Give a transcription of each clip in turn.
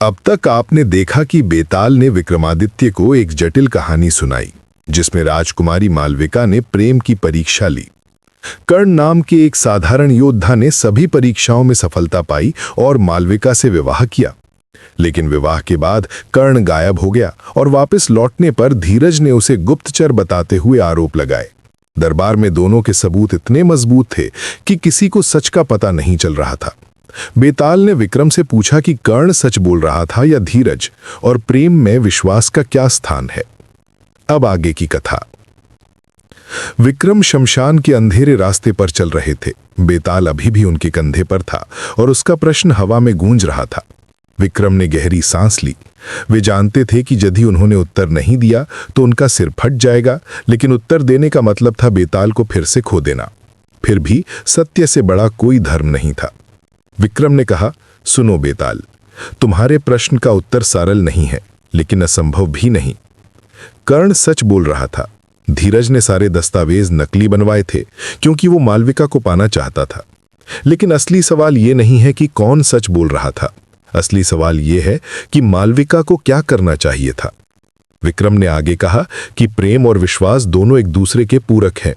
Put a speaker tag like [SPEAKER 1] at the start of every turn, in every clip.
[SPEAKER 1] अब तक आपने देखा कि बेताल ने विक्रमादित्य को एक जटिल कहानी सुनाई, जिसमें राजकुमारी मालविका ने प्रेम की परीक्षा ली। कर्ण नाम के एक साधारण योद्धा ने सभी परीक्षाओं में सफलता पाई और मालविका से विवाह किया। लेकिन विवाह के बाद कर्ण गायब हो गया और वापस लौटने पर धीरज ने उसे गुप्तचर बताते हुए आरोप लगाए। दरबार में दोनों के सबूत इतने मजबूत थे कि किसी को सच का पता नहीं चल रहा था। बेताल ने विक्रम से पूछा कि कर्ण सच बोल रहा था या धीरज, और प्रेम में विश्वास का क्या स्थान है। अब आगे की कथा। विक्रम शमशान के अंधेरे रास्ते पर चल रहे थे। बेताल अभी भी उनके कंधे पर था और उसका प्रश्न हवा में गूंज रहा था। विक्रम ने गहरी सांस ली। वे जानते थे कि यदि उन्होंने उत्तर नहीं दिया तो उनका सिर फट जाएगा, लेकिन उत्तर देने का मतलब था बेताल को फिर से खो देना। फिर भी सत्य से बड़ा कोई धर्म नहीं था। विक्रम ने कहा, सुनो बेताल, तुम्हारे प्रश्न का उत्तर सरल नहीं है, लेकिन असंभव भी नहीं। कर्ण सच बोल रहा था। धीरज ने सारे दस्तावेज नकली बनवाए थे क्योंकि वो मालविका को पाना चाहता था। लेकिन असली सवाल ये नहीं है कि कौन सच बोल रहा था। असली सवाल यह है कि मालविका को क्या करना चाहिए था। विक्रम ने आगे कहा कि प्रेम और विश्वास दोनों एक दूसरे के पूरक हैं।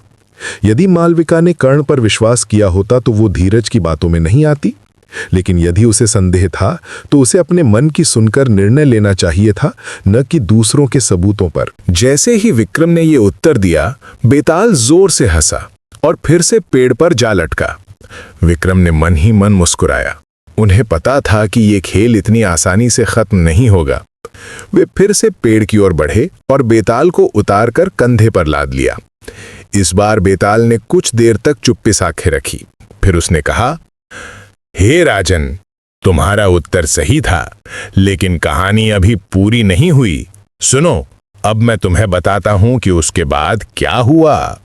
[SPEAKER 1] यदि मालविका ने कर्ण पर विश्वास किया होता तो वो धीरज की बातों में नहीं आती। लेकिन यदि उसे संदेह था तो उसे अपने मन की सुनकर निर्णय लेना चाहिए था, न कि दूसरों के सबूतों पर।
[SPEAKER 2] जैसे ही विक्रम ने ये उत्तर दिया, बेताल जोर से हंसा और फिर से पेड़ पर जा लटका। विक्रम ने मन ही मन मुस्कुराया। उन्हें पता था कि ये खेल इतनी आसानी से खत्म नहीं होगा। वे फिर से पेड़ की ओर बढ़े और बेताल को उतारकर कंधे पर लाद लिया। इस बार बेताल ने कुछ देर तक चुप्पी साखे रखी। फिर उसने कहा, हे राजन, तुम्हारा उत्तर सही था, लेकिन कहानी अभी पूरी नहीं हुई। सुनो, अब मैं तुम्हें बताता हूं कि उसके बाद क्या हुआ।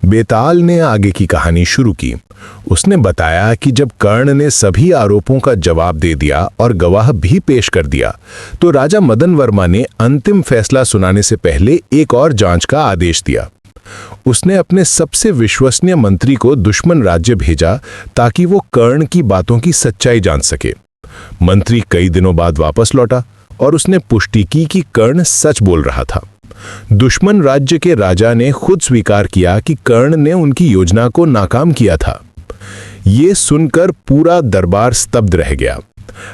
[SPEAKER 2] बेताल ने आगे की कहानी शुरू की। उसने बताया कि जब कर्ण ने सभी आरोपों का जवाब दे दिया और गवाह भी पेश कर दिया, तो राजा मदन वर्मा ने अंतिम फैसला सुनाने से पहले एक और जांच का आदेश दिया। उसने अपने सबसे विश्वसनीय मंत्री को दुश्मन राज्य भेजा ताकि वो कर्ण की बातों की सच्चाई जान सके। मंत्री कई दिनों बाद वापस लौटा और उसने पुष्टि की कि कर्ण सच बोल रहा था। दुश्मन राज्य के राजा ने खुद स्वीकार किया कि कर्ण ने उनकी योजना को नाकाम किया था। ये सुनकर पूरा दरबार स्तब्ध रह गया।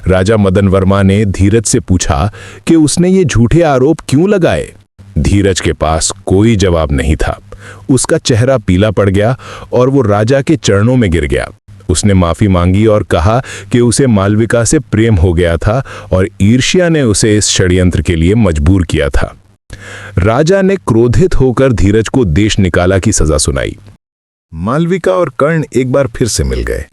[SPEAKER 2] राजा मदन वर्मा ने धीरज से पूछा कि उसने ये झूठे आरोप क्यों लगाए। धीरज के पास कोई जवाब नहीं था। उसका चेहरा पीला पड़ गया और वो राजा के चरणों में गिर गया। उसने माफी मांगी और कहा कि उसे मालविका से प्रेम हो गया था और ईर्ष्या ने उसे इस षड्यंत्र के लिए मजबूर किया था। राजा ने क्रोधित होकर धीरज को देश निकाला की सजा सुनाई।
[SPEAKER 1] मालविका और कर्ण एक बार फिर से मिल गए।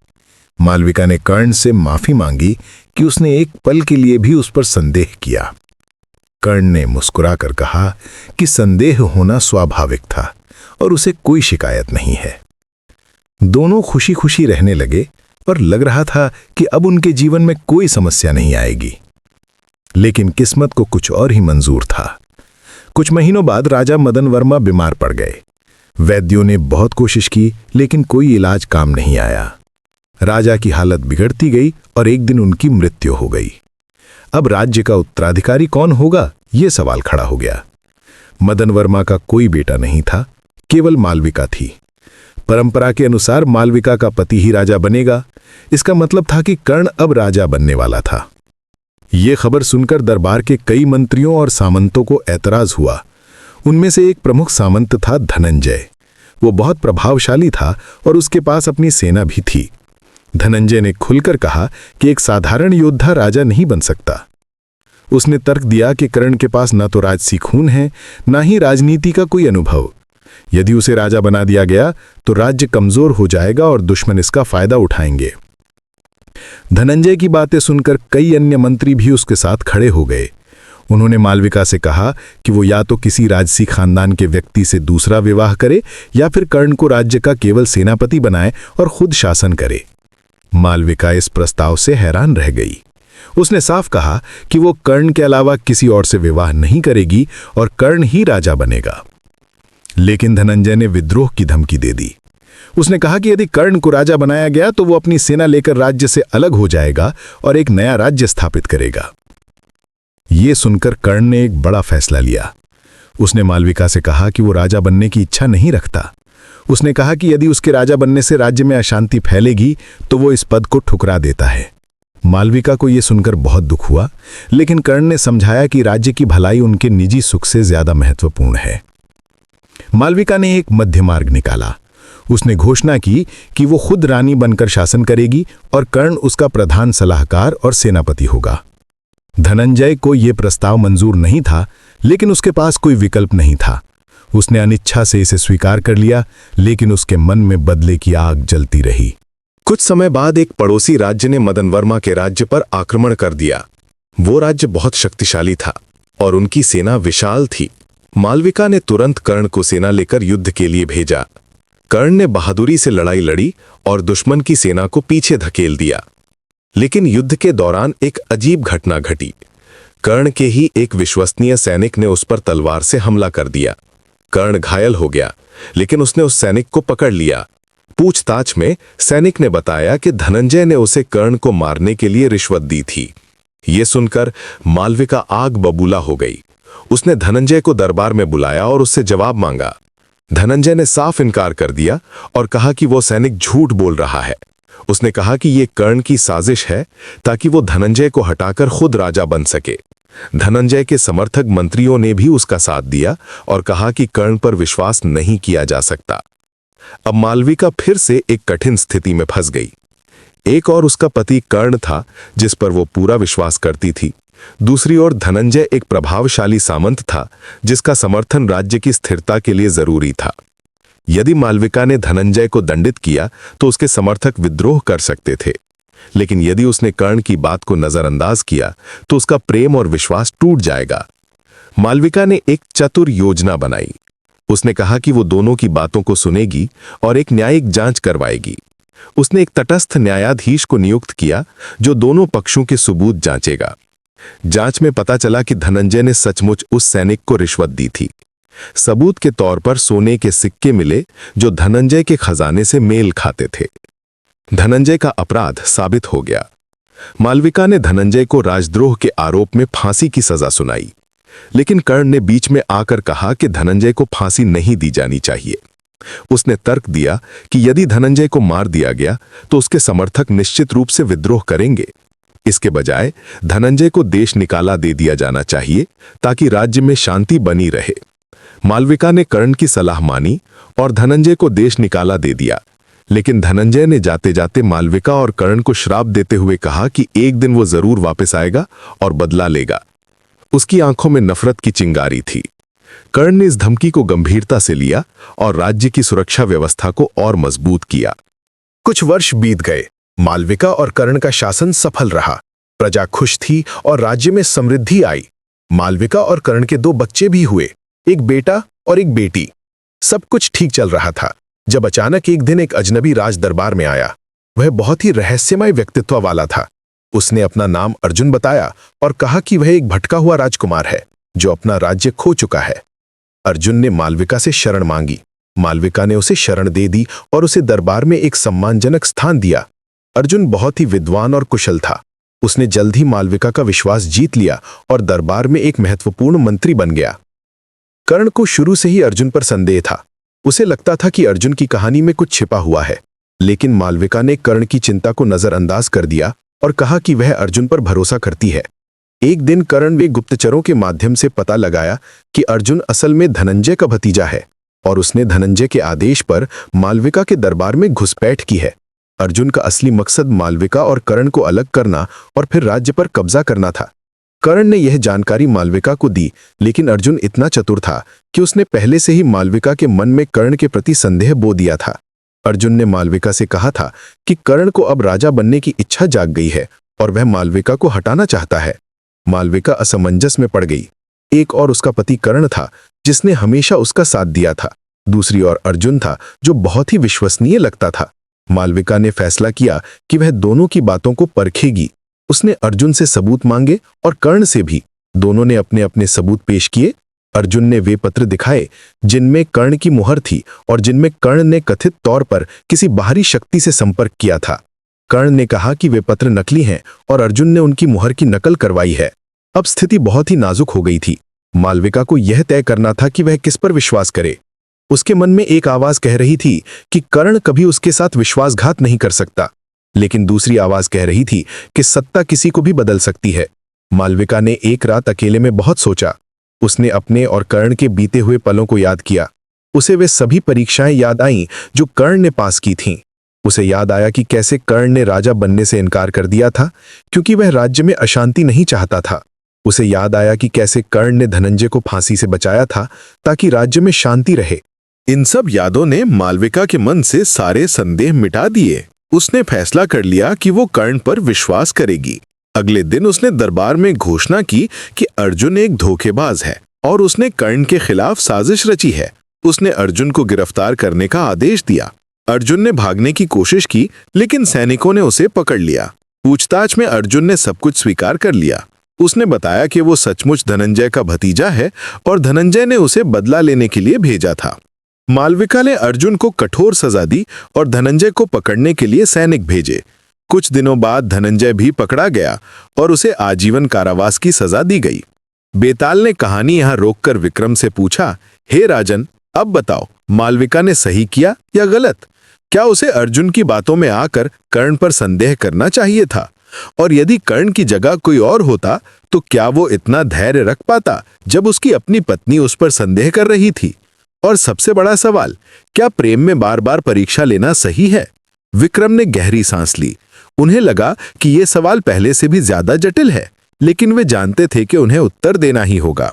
[SPEAKER 1] मालविका ने कर्ण से माफी मांगी कि उसने एक पल के लिए भी उस पर संदेह किया। कर्ण ने मुस्कुराकर कहा कि संदेह होना स्वाभाविक था और उसे कोई शिकायत नहीं है। दोनों खुशी खुशी रहने लगे और लग रहा था कि अब उनके जीवन में कोई समस्या नहीं आएगी। लेकिन किस्मत को कुछ और ही मंजूर था। कुछ महीनों बाद राजा मदन वर्मा बीमार पड़ गए। वैद्यों ने बहुत कोशिश की, लेकिन कोई इलाज काम नहीं आया। राजा की हालत बिगड़ती गई और एक दिन उनकी मृत्यु हो गई। अब राज्य का उत्तराधिकारी कौन होगा, यह सवाल खड़ा हो गया। मदन वर्मा का कोई बेटा नहीं था, केवल मालविका थी। परंपरा के अनुसार मालविका का पति ही राजा बनेगा। इसका मतलब था कि कर्ण अब राजा बनने वाला था। यह खबर सुनकर दरबार के कई मंत्रियों और सामंतों को ऐतराज हुआ। उनमें से एक प्रमुख सामंत था धनंजय। वो बहुत प्रभावशाली था और उसके पास अपनी सेना भी थी। धनंजय ने खुलकर कहा कि एक साधारण योद्धा राजा नहीं बन सकता। उसने तर्क दिया कि कर्ण के पास न तो राजसी खून है, न ही राजनीति का कोई अनुभव। यदि उसे राजा बना दिया गया तो राज्य कमजोर हो जाएगा और दुश्मन इसका फायदा उठाएंगे। धनंजय की बातें सुनकर कई अन्य मंत्री भी उसके साथ खड़े हो गए। उन्होंने मालविका से कहा कि वो या तो किसी राजसी खानदान के व्यक्ति से दूसरा विवाह करे या फिर कर्ण को राज्य का केवल सेनापति बनाए और खुद शासन करे। मालविका इस प्रस्ताव से हैरान रह गई। उसने साफ कहा कि वो कर्ण के अलावा किसी और से विवाह नहीं करेगी और कर्ण ही राजा बनेगा। लेकिन धनंजय ने विद्रोह की धमकी दे दी। उसने कहा कि यदि कर्ण को राजा बनाया गया तो वो अपनी सेना लेकर राज्य से अलग हो जाएगा और एक नया राज्य स्थापित करेगा। ये सुनकर कर्ण ने एक बड़ा फैसला लिया। उसने मालविका से कहा कि वो राजा बनने की इच्छा नहीं रखता। उसने कहा कि यदि उसके राजा बनने से राज्य में अशांति फैलेगी तो वो इस पद को ठुकरा देता है। मालविका को यह सुनकर बहुत दुख हुआ, लेकिन कर्ण ने समझाया कि राज्य की भलाई उनके निजी सुख से ज्यादा महत्वपूर्ण है। मालविका ने एक मध्य मार्ग निकाला। उसने घोषणा की कि वो खुद रानी बनकर शासन करेगी और कर्ण उसका प्रधान सलाहकार और सेनापति होगा। धनंजय को यह प्रस्ताव मंजूर नहीं था, लेकिन उसके पास कोई विकल्प नहीं था। उसने अनिच्छा से इसे स्वीकार कर लिया, लेकिन उसके मन में बदले की आग जलती रही।
[SPEAKER 2] कुछ समय बाद एक पड़ोसी राज्य ने मदन वर्मा के राज्य पर आक्रमण कर दिया। वो राज्य बहुत शक्तिशाली था और उनकी सेना विशाल थी। मालविका ने तुरंत कर्ण को सेना लेकर युद्ध के लिए भेजा। कर्ण ने बहादुरी से लड़ाई लड़ी और दुश्मन की सेना को पीछे धकेल दिया। लेकिन युद्ध के दौरान एक अजीब घटना घटी। कर्ण के ही एक विश्वसनीय सैनिक ने उस पर तलवार से हमला कर दिया। कर्ण घायल हो गया, लेकिन उसने उस सैनिक को पकड़ लिया। पूछताछ में सैनिक ने बताया कि धनंजय ने उसे कर्ण को मारने के लिए रिश्वत दी थी। ये सुनकर मालविका आग बबूला हो गई। उसने धनंजय को दरबार में बुलाया और उससे जवाब मांगा। धनंजय ने साफ इनकार कर दिया और कहा कि वो सैनिक झूठ बोल रहा है। उसने कहा कि ये कर्ण की साजिश है ताकि वो धनंजय को हटाकर खुद राजा बन सके। धनंजय के समर्थक मंत्रियों ने भी उसका साथ दिया और कहा कि कर्ण पर विश्वास नहीं किया जा सकता। अब मालविका फिर से एक कठिन स्थिति में फंस गई। एक और उसका पति कर्ण था, जिस पर वो पूरा विश्वास करती थी। दूसरी ओर धनंजय एक प्रभावशाली सामंत था, जिसका समर्थन राज्य की स्थिरता के लिए जरूरी था। यदि मालविका ने धनंजय को दंडित किया तो उसके समर्थक विद्रोह कर सकते थे, लेकिन यदि उसने कर्ण की बात को नजरअंदाज किया तो उसका प्रेम और विश्वास टूट जाएगा। मालविका ने एक चतुर योजना बनाई। उसने कहा कि वो दोनों की बातों को सुनेगी और एक न्यायिक जांच करवाएगी। उसने एक तटस्थ न्यायाधीश को नियुक्त किया जो दोनों पक्षों के सबूत जांचेगा। जांच में पता चला कि धनंजय ने सचमुच उस सैनिक को रिश्वत दी थी। सबूत के तौर पर सोने के सिक्के मिले जो धनंजय के खजाने से मेल खाते थे। धनंजय का अपराध साबित हो गया। मालविका ने धनंजय को राजद्रोह के आरोप में फांसी की सजा सुनाई, लेकिन कर्ण ने बीच में आकर कहा कि धनंजय को फांसी नहीं दी जानी चाहिए। उसने तर्क दिया कि यदि धनंजय को मार दिया गया तो उसके समर्थक निश्चित रूप से विद्रोह करेंगे। इसके बजाय धनंजय को देश निकाला दे दिया जाना चाहिए ताकि राज्य में शांति बनी रहे। मालविका ने कर्ण की सलाह मानी और धनंजय को देश निकाला दे दिया, लेकिन धनंजय ने जाते जाते मालविका और कर्ण को श्राप देते हुए कहा कि एक दिन वो जरूर वापस आएगा और बदला लेगा। उसकी आंखों में नफरत की चिंगारी थी। कर्ण ने इस धमकी को गंभीरता से लिया और राज्य की सुरक्षा व्यवस्था को और मजबूत किया।
[SPEAKER 1] कुछ वर्ष बीत गए। मालविका और कर्ण का शासन सफल रहा। प्रजा खुश थी और राज्य में समृद्धि आई। मालविका और कर्ण के 2 बच्चे भी हुए, एक बेटा और एक बेटी। सब कुछ ठीक चल रहा था जब अचानक एक दिन एक अजनबी राज दरबार में आया। वह बहुत ही रहस्यमय व्यक्तित्व वाला था। उसने अपना नाम अर्जुन बताया और कहा कि वह एक भटका हुआ राजकुमार है जो अपना राज्य खो चुका है। अर्जुन ने मालविका से शरण मांगी। मालविका ने उसे शरण दे दी और उसे दरबार में एक सम्मानजनक स्थान दिया। अर्जुन बहुत ही विद्वान और कुशल था। उसने जल्द ही मालविका का विश्वास जीत लिया और दरबार में एक महत्वपूर्ण मंत्री बन गया। कर्ण को शुरू से ही अर्जुन पर संदेह था। उसे लगता था कि अर्जुन की कहानी में कुछ छिपा हुआ है, लेकिन मालविका ने कर्ण की चिंता को नजरअंदाज कर दिया और कहा कि वह अर्जुन पर भरोसा करती है। एक दिन कर्ण ने गुप्तचरों के माध्यम से पता लगाया कि अर्जुन असल में धनंजय का भतीजा है और उसने धनंजय के आदेश पर मालविका के दरबार में घुसपैठ की है। अर्जुन का असली मकसद मालविका और कर्ण को अलग करना और फिर राज्य पर कब्जा करना था। कर्ण ने यह जानकारी मालविका को दी, लेकिन अर्जुन इतना चतुर था कि उसने पहले से ही मालविका के मन में कर्ण के प्रति संदेह बो दिया था। अर्जुन ने मालविका से कहा था कि कर्ण को अब राजा बनने की इच्छा जाग गई है और वह मालविका को हटाना चाहता है। मालविका असमंजस में पड़ गई। एक और उसका पति कर्ण था जिसने हमेशा उसका साथ दिया था। दूसरी ओर अर्जुन था जो बहुत ही विश्वसनीय लगता था। मालविका ने फैसला किया कि वह दोनों की बातों को परखेगी। उसने अर्जुन से सबूत मांगे और कर्ण से भी। दोनों ने अपने अपने सबूत पेश किए।
[SPEAKER 2] अर्जुन ने वे पत्र दिखाए जिनमें कर्ण की मुहर थी और जिनमें कर्ण ने कथित तौर पर किसी बाहरी शक्ति से संपर्क किया था। कर्ण ने कहा कि वे पत्र नकली हैं और अर्जुन ने उनकी मुहर की नकल करवाई है। अब स्थिति बहुत ही नाजुक हो गई थी। मालविका को यह तय करना था कि वह किस पर विश्वास करे। उसके मन में एक आवाज कह रही थी कि कर्ण कभी उसके साथ विश्वासघात नहीं कर सकता, लेकिन दूसरी आवाज कह रही थी कि सत्ता किसी को भी बदल सकती है। मालविका ने एक रात अकेले में बहुत सोचा। उसने अपने और कर्ण के बीते हुए पलों को याद किया। उसे वे सभी परीक्षाएं याद आईं जो कर्ण ने पास की थीं। उसे याद आया कि कैसे कर्ण ने राजा बनने से इनकार कर दिया था क्योंकि वह राज्य में अशांति नहीं चाहता था। उसे याद आया कि कैसे कर्ण ने धनंजय को फांसी से बचाया था ताकि राज्य में शांति रहे।
[SPEAKER 1] इन सब यादों ने मालविका के मन से सारे संदेह मिटा दिए। उसने फैसला कर लिया कि वो कर्ण पर विश्वास करेगी। अगले दिन उसने दरबार में घोषणा की कि अर्जुन एक धोखेबाज है और उसने कर्ण के खिलाफ साजिश रची है। उसने अर्जुन को गिरफ्तार करने का आदेश दिया। अर्जुन ने भागने की कोशिश की, लेकिन सैनिकों ने उसे पकड़ लिया। पूछताछ में अर्जुन ने सब कुछ स्वीकार कर लिया। उसने बताया कि वो सचमुच धनंजय का भतीजा है और धनंजय ने उसे बदला लेने के लिए भेजा था। मालविका ने अर्जुन को कठोर सजा दी और धनंजय को पकड़ने के लिए सैनिक भेजे। कुछ दिनों बाद धनंजय भी पकड़ा गया और उसे आजीवन कारावास की सजा दी गई। बेताल ने कहानी यहां रोककर विक्रम से पूछा, हे राजन, अब बताओ, मालविका ने सही किया या गलत? क्या उसे अर्जुन की बातों में आकर कर्ण पर संदेह करना चाहिए था? और यदि कर्ण की जगह कोई और होता तो क्या वो इतना धैर्य रख पाता जब उसकी अपनी पत्नी उस पर संदेह कर रही थी? और सबसे बड़ा सवाल, क्या प्रेम में बार बार परीक्षा लेना सही है? विक्रम ने गहरी सांस ली। उन्हें लगा कि ये सवाल पहले से भी ज्यादा जटिल है, लेकिन वे जानते थे कि उन्हें उत्तर देना ही होगा।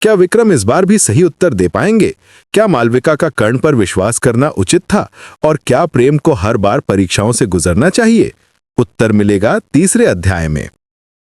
[SPEAKER 1] क्या विक्रम इस बार भी सही उत्तर दे पाएंगे? क्या मालविका का कर्ण पर विश्वास करना उचित था? और क्या प्रेम को हर बार परीक्षाओं से गुजरना चाहिए? उत्तर मिलेगा तीसरे अध्याय में।